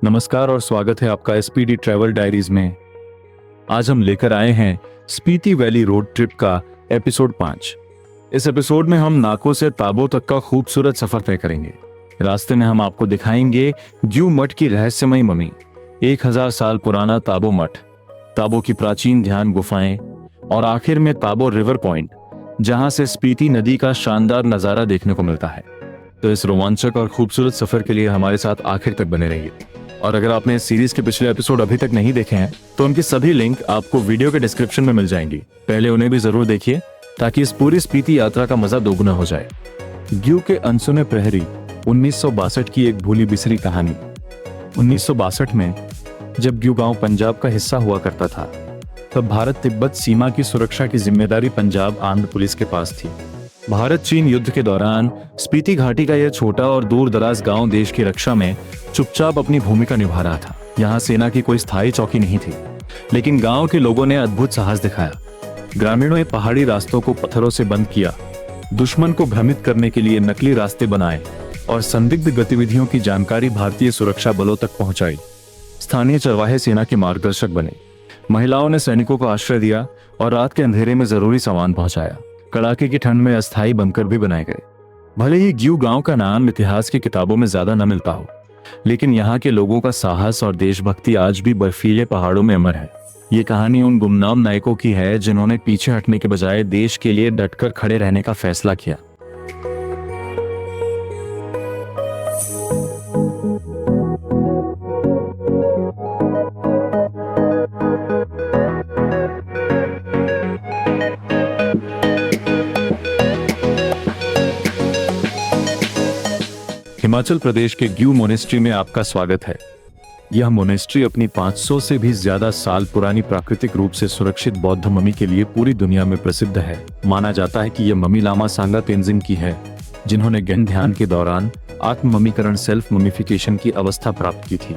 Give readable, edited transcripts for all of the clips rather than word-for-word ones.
नमस्कार और स्वागत है आपका एसपीडी ट्रैवल डायरीज में। आज हम लेकर आए हैं स्पीति वैली रोड ट्रिप का एपिसोड 5। इस एपिसोड में हम नाको से ताबो तक का खूबसूरत सफर तय करेंगे। रास्ते में हम आपको दिखाएंगे ग्यू मठ की रहस्यमयी ममी, 1000 साल पुराना ताबो मठ, ताबो की प्राचीन ध्यान गुफाएं और आखिर में ताबो रिवर पॉइंट, जहां से स्पीति नदी का शानदार नजारा देखने को मिलता है। तो इस रोमांचक और खूबसूरत सफर के लिए हमारे साथ आखिर तक बने रहिए। और अगर आपने इस सीरीज के पिछले एपिसोड अभी तक नहीं देखे हैं तो उनकी सभी लिंक आपको वीडियो के डिस्क्रिप्शन में मिल जाएंगी। पहले उन्हें भी जरूर देखिए ताकि इस पूरी स्पीति यात्रा का मजा दोगुना हो जाए। ग्यू के अनसुने प्रहरी 1962 की एक भूली बिसरी कहानी। 1962 में जब ग्यू गांव पंजाब का हिस्सा हुआ करता था, तब भारत तिब्बत सीमा की सुरक्षा की जिम्मेदारी पंजाब आर्म्ड पुलिस के पास थी। भारत चीन युद्ध के दौरान स्पीति घाटी का यह छोटा और दूर दराज गांव देश की रक्षा में चुपचाप अपनी भूमिका निभा रहा था। यहाँ सेना की कोई स्थायी चौकी नहीं थी, लेकिन गांव के लोगों ने अद्भुत साहस दिखाया। ग्रामीणों ने पहाड़ी रास्तों को पत्थरों से बंद किया, दुश्मन को भ्रमित करने के लिए नकली रास्ते बनाए और संदिग्ध गतिविधियों की जानकारी भारतीय सुरक्षा बलों तक पहुंचाई। स्थानीय चरवाहे सेना के मार्गदर्शक बने, महिलाओं ने सैनिकों को आश्रय दिया और रात के अंधेरे में जरूरी सामान पहुंचाया। कड़ाके की ठंड में अस्थायी बंकर भी बनाए गए। भले ही ग्यू गांव का नाम इतिहास की किताबों में ज्यादा न मिलता हो, लेकिन यहाँ के लोगों का साहस और देशभक्ति आज भी बर्फीले पहाड़ों में अमर है। ये कहानी उन गुमनाम नायकों की है जिन्होंने पीछे हटने के बजाय देश के लिए डटकर खड़े रहने का फैसला किया। हिमाचल प्रदेश के ग्यू मोनेस्ट्री में आपका स्वागत है। यह मोनेस्ट्री अपनी 500 से भी ज्यादा साल पुरानी प्राकृतिक रूप से सुरक्षित बौद्ध ममी के लिए पूरी दुनिया में प्रसिद्ध है। माना जाता है कि यह ममी लामा सांगा तेंजिंग की है, जिन्होंने गहन ध्यान के दौरान आत्म ममीकरण सेल्फ ममीफिकेशन की अवस्था प्राप्त की थी।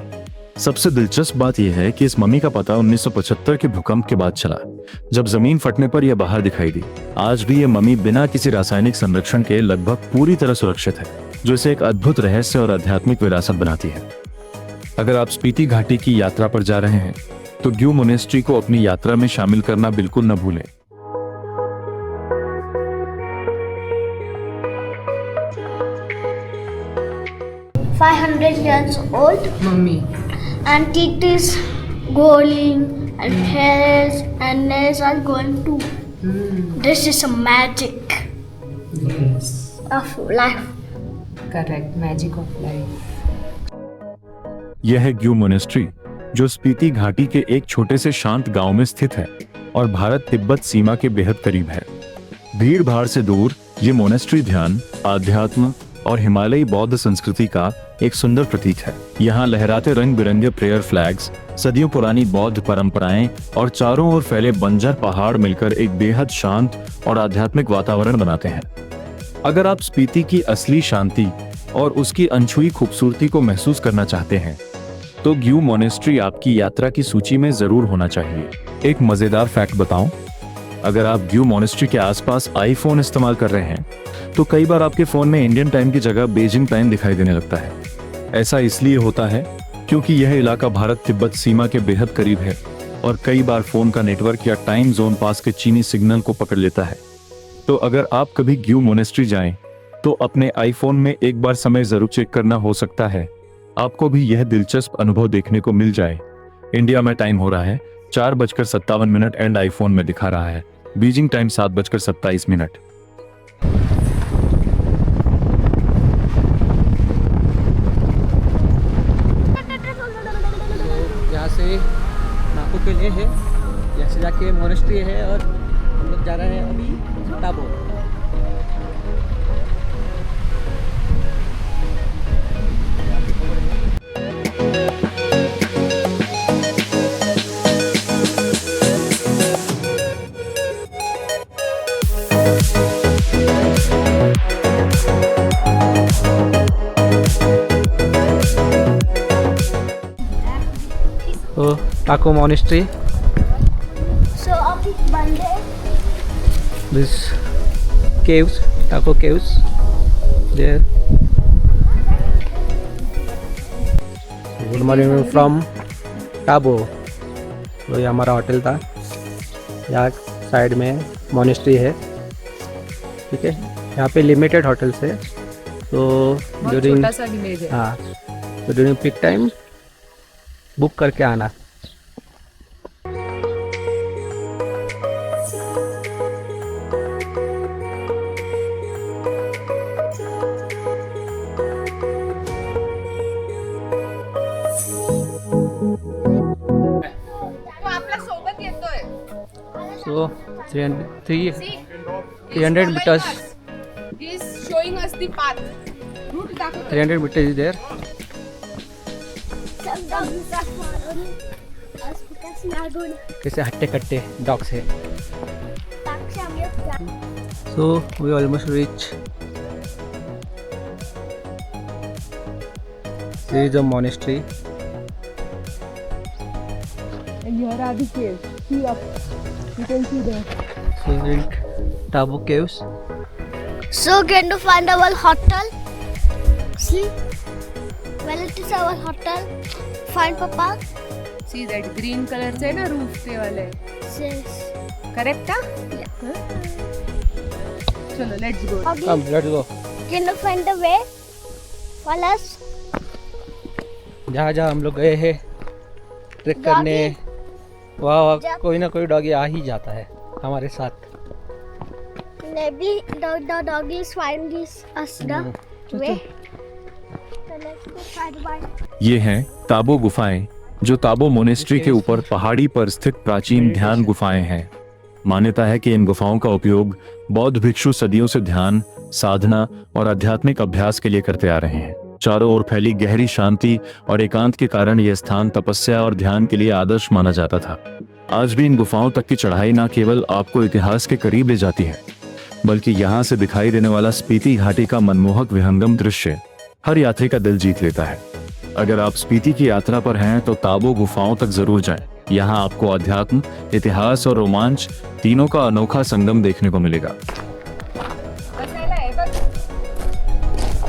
सबसे दिलचस्प बात यह है कि इस ममी का पता 1975 के भूकंप के बाद चला, जब जमीन फटने पर यह बाहर दिखाई दी। आज भी यह ममी बिना किसी रासायनिक संरक्षण के लगभग पूरी तरह सुरक्षित है, जो इसे एक अद्भुत रहस्य और आध्यात्मिक विरासत बनाती है। अगर आप स्पीति घाटी की यात्रा पर जा रहे हैं तो ग्यू मोनेस्ट्री को अपनी यात्रा में शामिल करना बिल्कुल न भूलें। $500 old mummy and it is glowing and hairs and nails are going to. This is a magic yes of life. Correct, magic of life. यह है ग्यू मोनेस्ट्री, जो स्पीति घाटी के एक छोटे से शांत गांव में स्थित है और भारत तिब्बत सीमा के बेहद करीब है। भीड़ भाड़ से दूर ये मोनेस्ट्री ध्यान, आध्यात्म और हिमालयी बौद्ध संस्कृति का एक सुंदर प्रतीक है। यहाँ लहराते रंग बिरंगे प्रेयर फ्लैग्स, सदियों पुरानी बौद्ध परंपराएं और चारों ओर फैले बंजर पहाड़ मिलकर एक बेहद शांत और आध्यात्मिक वातावरण बनाते हैं। अगर आप स्पीति की असली शांति और उसकी अनछुई खूबसूरती को महसूस करना चाहते हैं तो ग्यू मोनेस्ट्री आपकी यात्रा की सूची में जरूर होना चाहिए। एक मजेदार फैक्ट बताऊं, अगर आप ग्यू मोनेस्ट्री के आसपास आईफोन इस्तेमाल कर रहे हैं तो कई बार आपके फोन में इंडियन टाइम की जगह बीजिंग टाइम दिखाई देने लगता है। ऐसा इसलिए होता है क्योंकि यह इलाका भारत तिब्बत सीमा के बेहद करीब है और कई बार फोन का नेटवर्क या टाइम जोन पास के चीनी सिग्नल को पकड़ लेता है। तो अगर आप कभी ग्यू मोनेस्ट्री जाएं तो अपने आईफोन में एक बार समय जरूर चेक करना, हो सकता है आपको भी यह दिलचस्प अनुभव देखने को मिल जाए। इंडिया में टाइम हो रहा है 4:57 एंड आईफोन में दिखा रहा है बीजिंग टाइम 7:27। यहाँ से नाको के लिए है, यहाँ से जाके मोनेस्ट्री है और हम लोग जा रहे हैं अभी ताबो। तो ताको monastery, So on Monday, this caves, Taco caves there. Good morning from Tabo. तो ये हमारा होटल था, यहाँ साइड में मोनेस्ट्री है, ठीक है। यहाँ पे लिमिटेड होटल्स है, तो ड्यूरिंग छोटा सा विलेज है। हाँ, तो ड्यूरिंग पीक टाइम बुक करके आना। So 300 meters. He is showing us the path. Route दाखव. 300 meters is there. Some dogs are following us because we are going कैसे हट्टे कट्टे डॉग्स है। back to our plan. So we almost reach. This is the monastery. And here are the caves. See up. You can see there. So in Tabo Caves. So going to find our hotel. See? Well, it is our hotel. Find Papa. See that green color से ना roof पे वाले. Yes. Correct था? चलो let's go. Okay. Come, let's go. Going to find the way. Follow us. जहाँ जहाँ हम लोग गए हैं ट्रेक करने, वहाँ कोई ना कोई डॉगी आ ही जाता है हमारे साथ। Maybe the doggies find us the way. So let's go find one. ये हैं ताबो गुफाएं, जो ताबो मोनेस्ट्री के ऊपर पहाड़ी पर स्थित प्राचीन ध्यान गुफाएं हैं। मान्यता है कि इन गुफाओं का उपयोग बौद्ध भिक्षु सदियों से ध्यान, साधना और आध्यात्मिक अभ्यास के लिए करते आ रहे हैं। चारों ओर फैली गहरी शांति और एकांत के कारण यह स्थान तपस्या और ध्यान के लिए आदर्श माना जाता था। आज भी इन गुफाओं तक की चढ़ाई न केवल आपको इतिहास के करीब ले जाती है, बल्कि यहाँ से दिखाई देने वाला स्पीति घाटी का मनमोहक विहंगम दृश्य हर यात्री का दिल जीत लेता है। अगर आप स्पीति की यात्रा पर हैं तो ताबो गुफाओं तक जरूर जाएं। यहाँ आपको अध्यात्म, इतिहास और रोमांच तीनों का अनोखा संगम देखने को मिलेगा।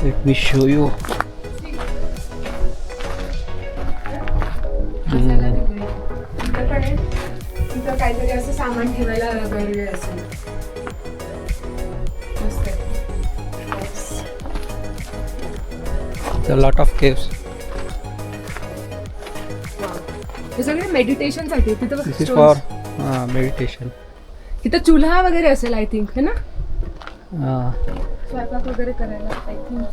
Let me show you. तिथं काहीतरी असं सामान ठेवायला वगैरे असेल. मस्त आहे. There are a lot of caves. हे सगळे मेडिटेशन साठी आहे. तिथं This is for meditation. तिथं चुल्हा वगैरे असेल आय थिंक है ना, Uh, स्वयंपाक वगैरे करायला आय थिंक.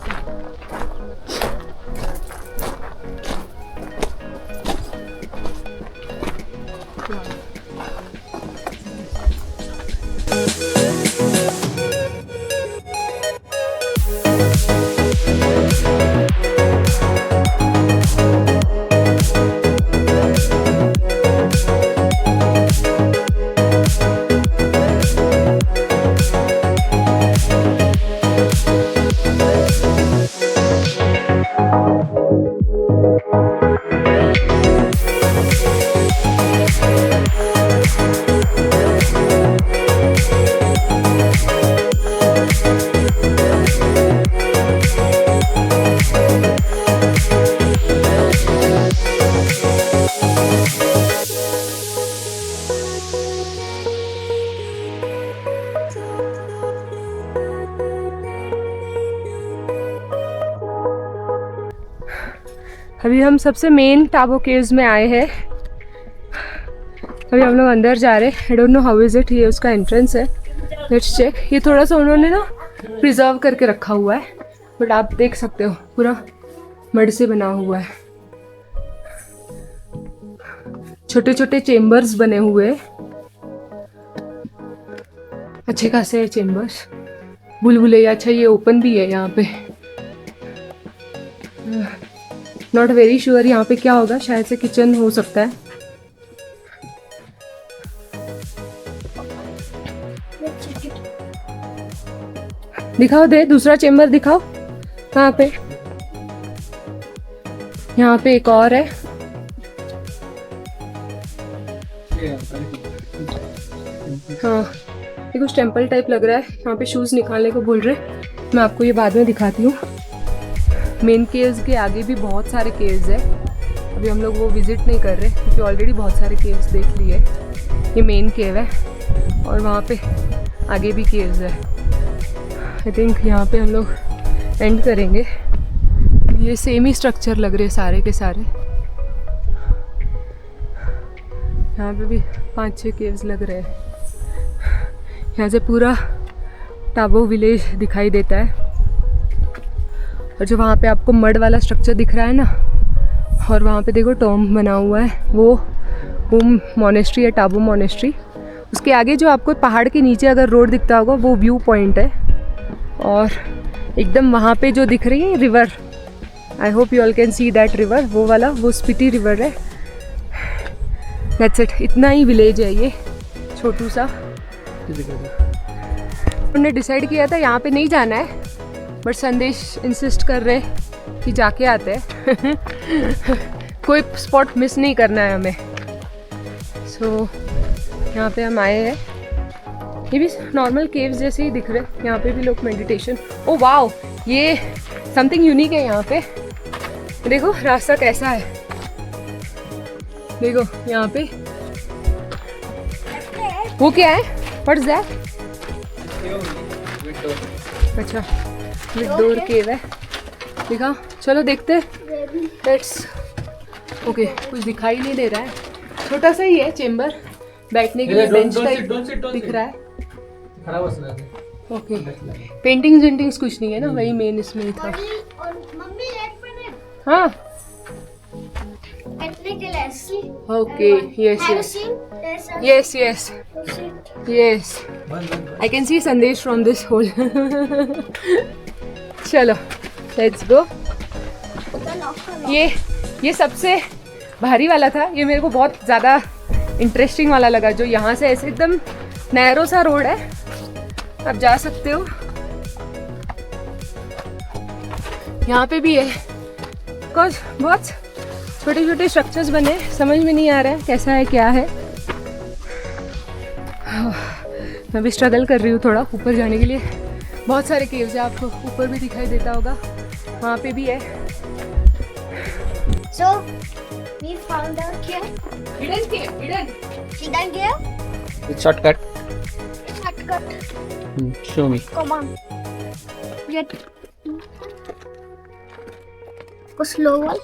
अभी हम सबसे मेन टाबो केव्स में आए हैं। अभी हम लोग अंदर जा रहे हैं। I don't know how is it. ये उसका एंट्रेंस है, लेट्स चेक। ये थोड़ा सा उन्होंने ना प्रिजर्व करके रखा हुआ है, बट आप देख सकते हो पूरा मड से बना हुआ है। छोटे छोटे चेम्बर्स बने हुए हैं, अच्छे खासे है चेम्बर्स। बुलबुले, अच्छा ये ओपन भी है यहाँ पे। नॉट वेरी श्योर यहाँ पे क्या होगा, शायद से किचन हो सकता है। Let's check it. दिखाओ, दे दूसरा चेम्बर दिखाओ। कहाँ पे? यहाँ पे एक और है। हाँ, ये कुछ टेम्पल टाइप लग रहा है। यहाँ पे शूज निकालने को बोल रहे, मैं आपको ये बाद में दिखाती हूँ। मेन केव्स के आगे भी बहुत सारे केव्स है। अभी हम लोग वो विज़िट नहीं कर रहे क्योंकि ऑलरेडी बहुत सारे केव्स देख लिए। ये मेन केव है और वहाँ पे आगे भी केव्स है। आई थिंक यहाँ पे हम लोग एंड करेंगे। ये सेम ही स्ट्रक्चर लग रहे सारे के सारे। यहाँ पे भी 5-6 केव्स लग रहे हैं। यहाँ से पूरा टाबो विलेज दिखाई देता है। और जो वहाँ पे आपको मड वाला स्ट्रक्चर दिख रहा है ना, और वहाँ पे देखो टॉम बना हुआ है, वो मोनेस्ट्री है, टाबो मोनेस्ट्री। उसके आगे जो आपको पहाड़ के नीचे अगर रोड दिखता होगा वो व्यू पॉइंट है। और एकदम वहाँ पे जो दिख रही है river, I hope you all can see that river, वो वाला वो स्पीति रिवर है। दैट्स इट, इतना ही विलेज है ये छोटू सा। उन्होंने डिसाइड किया था यहाँ पे नहीं जाना है, बट संदेश इंसिस्ट कर रहे कि जाके आते हैं। कोई स्पॉट मिस नहीं करना है हमें। सो यहाँ पे हम आए हैं। ये भी नॉर्मल केव्स जैसे ही दिख रहे हैं। यहाँ पे भी लोग मेडिटेशन, ओ वाओ, ये समथिंग यूनिक है यहाँ पे। देखो रास्ता कैसा है, देखो यहाँ पे वो क्या है, व्हाट्स दैट? अच्छा, विदोर केव है। देखा, चलो देखते हैं। लेट्स ओके, कुछ दिखाई नहीं दे रहा है, छोटा सा ही है चेम्बर, बैठने के लिए बेंच टाइप दिख रहा है। ओके, पेंटिंग्स वेंटिंग्स कुछ नहीं है ना, वही मेन इसमें ही था। हाँ, okay, yes yes yes yes yes, I can see संदेश फ्रॉम दिस होल। चलो लेट्स गो। ये सबसे भारी वाला था, ये मेरे को बहुत ज़्यादा इंटरेस्टिंग वाला लगा, जो यहाँ से ऐसे एकदम नैरो सा रोड है, आप जा सकते हो। यहाँ पे भी है कुछ बहुत छोटे छोटे स्ट्रक्चर्स बने, समझ में नहीं आ रहा है कैसा है क्या है। मैं भी स्ट्रगल कर रही हूँ थोड़ा ऊपर जाने के लिए। बहुत सारे केव्स है, आपको ऊपर भी दिखाई देता होगा, वहाँ पे भी है। So we found a cave. Hidden cave, hidden. Hidden cave. It's shortcut. Shortcut. Show me. Come on. Get. Go slower.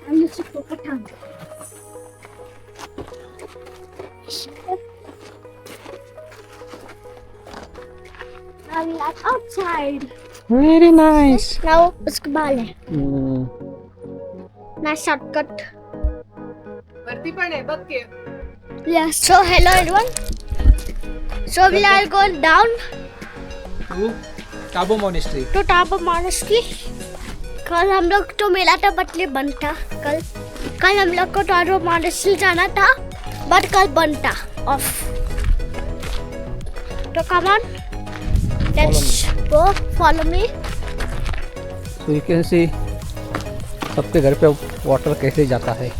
I'm just a potato. Now we are outside. Very nice. Now उसके बाल है। ना shortcut. भर्ती पण है बघ केव। Yes. So hello everyone. So we are going down To Tabo Monastery. to Tabo Monastery. कल हम लोग तो मेला था बटले बंद था। कल हम लोग को टाबो मोनेस्ट्री जाना था, बट कल बंद था, ऑफ। तो come on, let's go, follow me. So you can see सबके घर पे वाटर कैसे जाता है।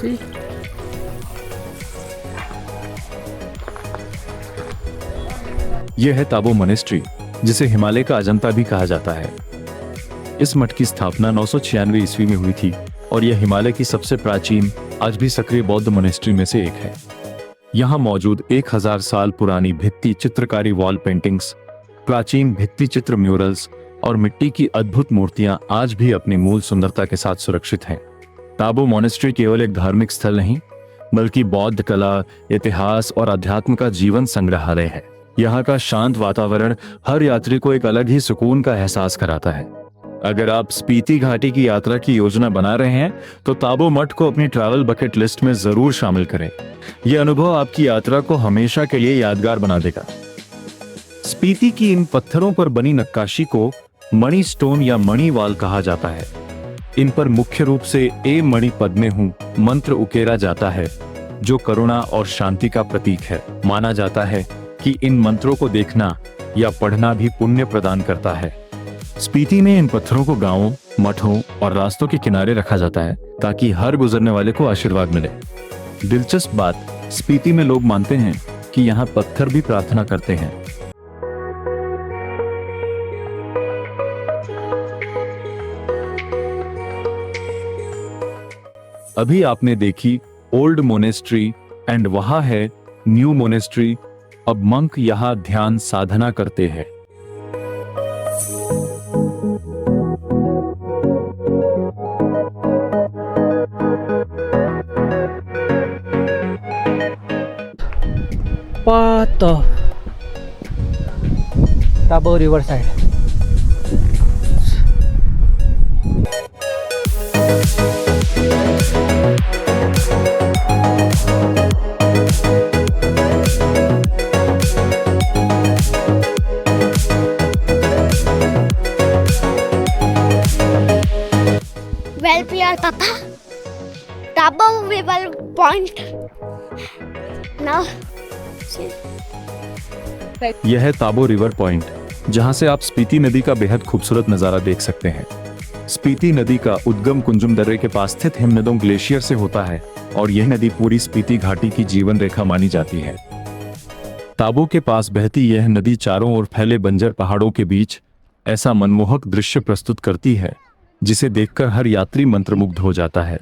See? यह है ताबो मोनेस्ट्री, जिसे हिमालय का अजंता भी कहा जाता है। इस मठ की स्थापना 996 ईस्वी में हुई थी और यह हिमालय की सबसे प्राचीन, आज भी सक्रिय बौद्ध मोनेस्ट्री में से एक है। यहाँ मौजूद 1000 साल पुरानी भित्ति चित्रकारी वॉल पेंटिंग्स, प्राचीन भित्ति चित्र म्यूरल्स और मिट्टी की अद्भुत मूर्तियां आज भी अपनी मूल सुंदरता के साथ सुरक्षित हैं। ताबो मोनेस्ट्री केवल एक धार्मिक स्थल नहीं, बल्कि बौद्ध कला, इतिहास और अध्यात्म का जीवन संग्रहालय है। यहाँ का शांत वातावरण हर यात्री को एक अलग ही सुकून का एहसास कराता है। अगर आप स्पीति घाटी की यात्रा की योजना बना रहे हैं तो ताबो मठ को अपनी ट्रैवल बकेट लिस्ट में जरूर शामिल करें। यह अनुभव आपकी यात्रा को हमेशा के लिए यादगार बना देगा। स्पीति की इन पत्थरों पर बनी नक्काशी को मणि स्टोन या मणि वाल कहा जाता है। इन पर मुख्य रूप से ए मणि पद्मे हूं मंत्र उकेरा जाता है, जो करुणा और शांति का प्रतीक है। माना जाता है कि इन मंत्रों को देखना या पढ़ना भी पुण्य प्रदान करता है। स्पीति में इन पत्थरों को गांवों, मठों और रास्तों के किनारे रखा जाता है ताकि हर गुजरने वाले को आशीर्वाद मिले। दिलचस्प बात, स्पीति में लोग मानते हैं कि यहाँ पत्थर भी प्रार्थना करते हैं। अभी आपने देखी ओल्ड मोनेस्ट्री एंड वहां है न्यू मोनेस्ट्री। अब मंक यहाँ ध्यान साधना करते हैं। What the? Tabo Riverside. Well played, Papa. Tabo River Point. Now, see. यह है ताबो रिवर पॉइंट, जहां से आप स्पीति नदी का बेहद खूबसूरत नजारा देख सकते हैं। स्पीति नदी का उद्गम कुंजुम दर्रे के पास स्थित हिमनदों ग्लेशियर से होता है और यह नदी पूरी स्पीति घाटी की जीवन रेखा मानी जाती है। ताबो के पास बहती यह नदी चारों ओर फैले बंजर पहाड़ों के बीच ऐसा मनमोहक दृश्य प्रस्तुत करती है जिसे देखकर हर यात्री मंत्रमुग्ध हो जाता है।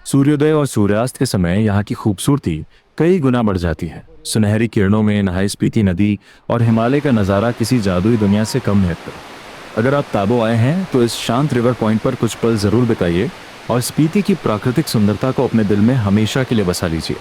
सूर्योदय और सूर्यास्त के समय यहाँ की खूबसूरती कई गुना बढ़ जाती है। सुनहरी किरणों में नहाई स्पीति नदी और हिमालय का नज़ारा किसी जादुई दुनिया से कम है। अगर आप ताबो आए हैं तो इस शांत रिवर पॉइंट पर कुछ पल जरूर बिताइए और स्पीति की प्राकृतिक सुंदरता को अपने दिल में हमेशा के लिए बसा लीजिए।